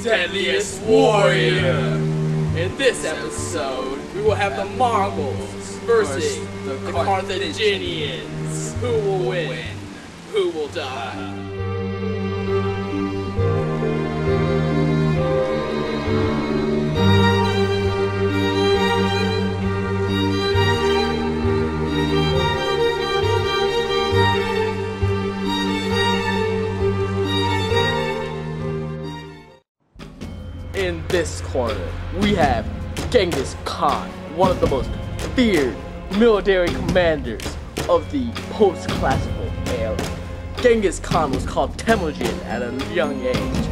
Deadliest Warrior! In this episode, we will have the Mongols versus the Carthaginians. Who will win? Who will die? In this corner, we have Genghis Khan, one of the most feared military commanders of the post-classical era. Genghis Khan was called Temujin at a young age.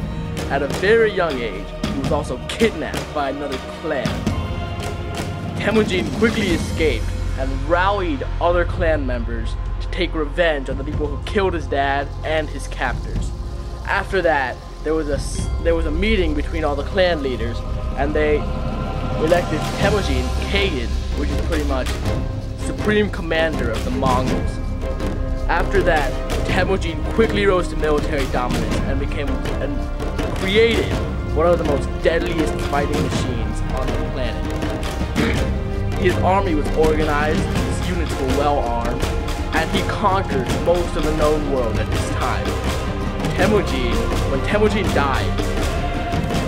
At a very young age, he was also kidnapped by another clan. Temujin quickly escaped and rallied other clan members to take revenge on the people who killed his dad and his captors. After that, there was a meeting between all the clan leaders, and they elected Temujin Kagan, which is pretty much supreme commander of the Mongols. After that, Temujin quickly rose to military dominance and created one of the most deadliest fighting machines on the planet. His army was organized, his units were well armed, and he conquered most of the known world at this time. When Temujin died,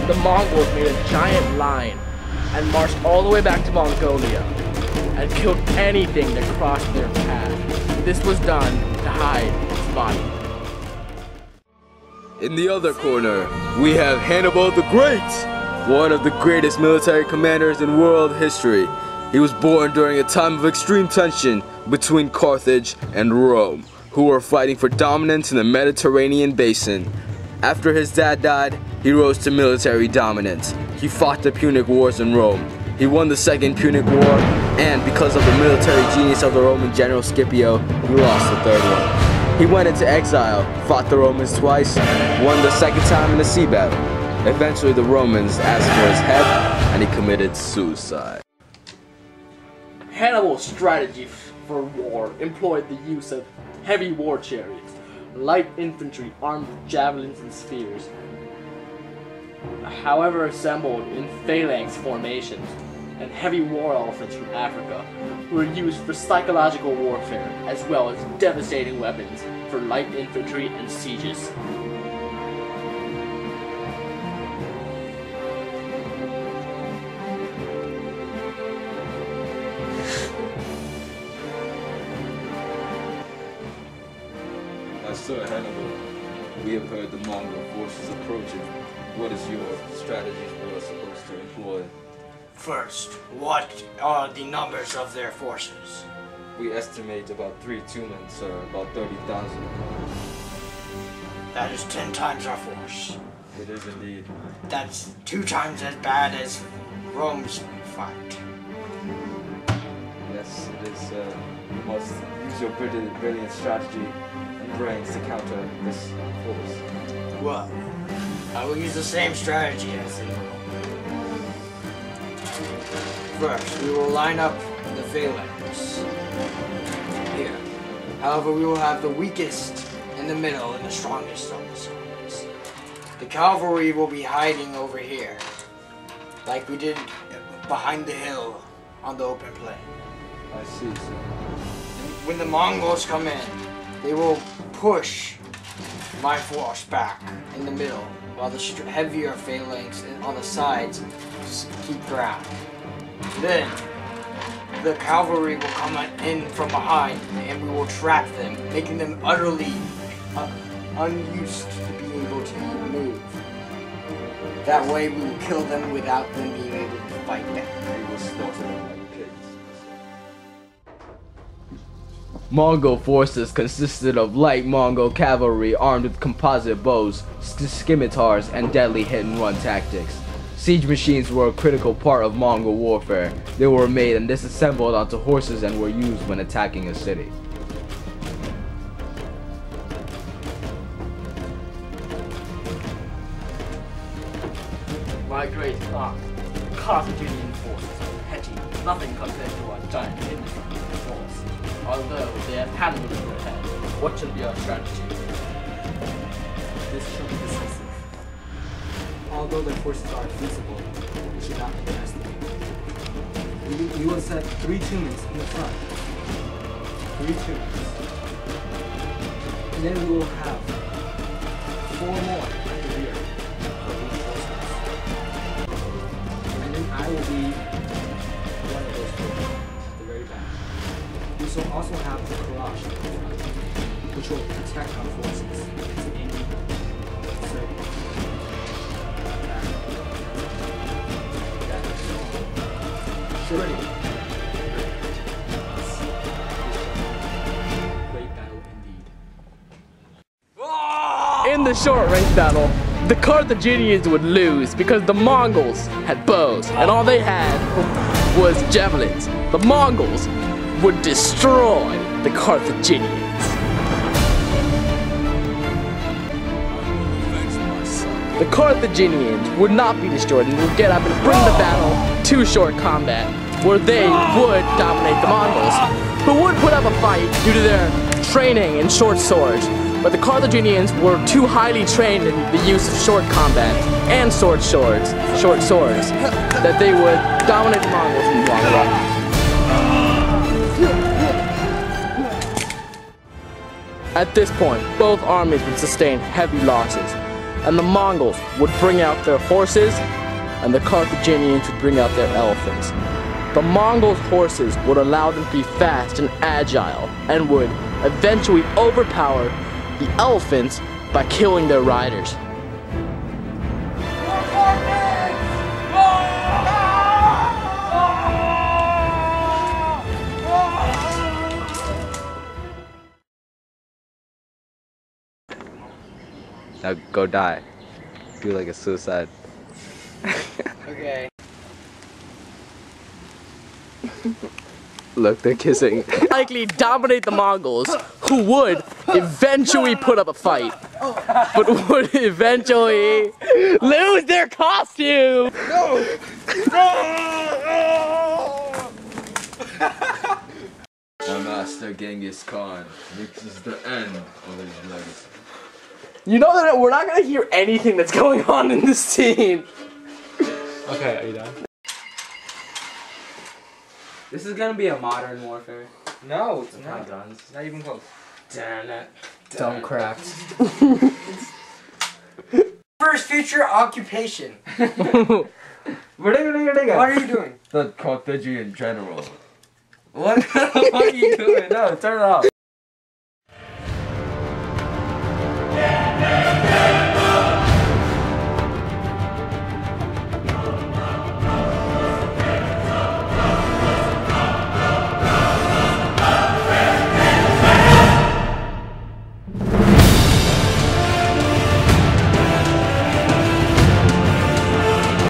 the Mongols made a giant line and marched all the way back to Mongolia and killed anything that crossed their path. This was done to hide his body. In the other corner, we have Hannibal the Great, one of the greatest military commanders in world history. He was born during a time of extreme tension between Carthage and Rome, who were fighting for dominance in the Mediterranean basin. After his dad died, he rose to military dominance. He fought the Punic Wars in Rome. He won the Second Punic War, and because of the military genius of the Roman general Scipio, he lost the third one. He went into exile, fought the Romans twice, won the second time in a sea battle. Eventually the Romans asked for his head, and he committed suicide. Hannibal's strategy for war employed the use of heavy war chariots, light infantry armed with javelins and spears, however assembled in phalanx formations, and heavy war elephants from Africa, who were used for psychological warfare as well as devastating weapons for light infantry and sieges. Sir Hannibal, we have heard the Mongol forces approaching. What is your strategy for us supposed to employ? First, what are the numbers of their forces? We estimate about 3 Tumens, sir, about 30,000. That is 10 times our force. It is indeed. That's 2 times as bad as Rome's fight. Yes, it is. You must use your brilliant strategy and brains to counter this force. Well, I will use the same strategy as they will. First, we will line up the phalanx here. However, we will have the weakest in the middle and the strongest on the sides. The cavalry will be hiding over here, like we did behind the hill on the open plain. I see, sir. When the Mongols come in, they will push my force back in the middle, while the heavier phalanx on the sides keep ground. Then, the cavalry will come in from behind, and we will trap them, making them utterly unused to being able to move. That way, we will kill them without them being able to fight back. We will slaughter them like pigs. Mongol forces consisted of light Mongol cavalry armed with composite bows, scimitars, and deadly hit-and-run tactics. Siege machines were a critical part of Mongol warfare. They were made and disassembled onto horses and were used when attacking a city. My great Khan, the Carthaginian forces are petty, nothing compared to our giant infantry force. Although they have Hannibal in their head, what should be our strategy? This should be decisive. Although though their forces are invincible, you should not underestimate. We will set 3 tunings in the front. 3 tunings. And then we will have 4 more at the rear for reinforcements. And then I will be one of those 4 at the very back. We shall also have the carthage in the front, which will protect our forces against any threat. Ready. Great battle indeed. In the short range battle, the Carthaginians would lose because the Mongols had bows and all they had was javelins. The Mongols would destroy the Carthaginians. The Carthaginians would not be destroyed and would get up and bring the battle to short combat, where they would dominate the Mongols, who would put up a fight due to their training in short swords. But the Carthaginians were too highly trained in the use of short combat and short swords, that they would dominate the Mongols in the long run. At this point, both armies would sustain heavy losses, and the Mongols would bring out their horses, and the Carthaginians would bring out their elephants. The Mongols' horses would allow them to be fast and agile, and would eventually overpower the elephants by killing their riders. Now go die. Do like a suicide. Okay. Look, they're kissing. Likely dominate the Mongols, who would eventually put up a fight, but would eventually lose their costume. My master Genghis Khan reaches the end of his legacy. You know that we're not gonna hear anything that's going on in this scene. Okay, are you done? This is gonna be a modern warfare. No, it's With not. guns. Not even close. Damn it. Dumb cracks. First future occupation. What What are you doing? The Carthaginian general. What are you doing? No, turn it off.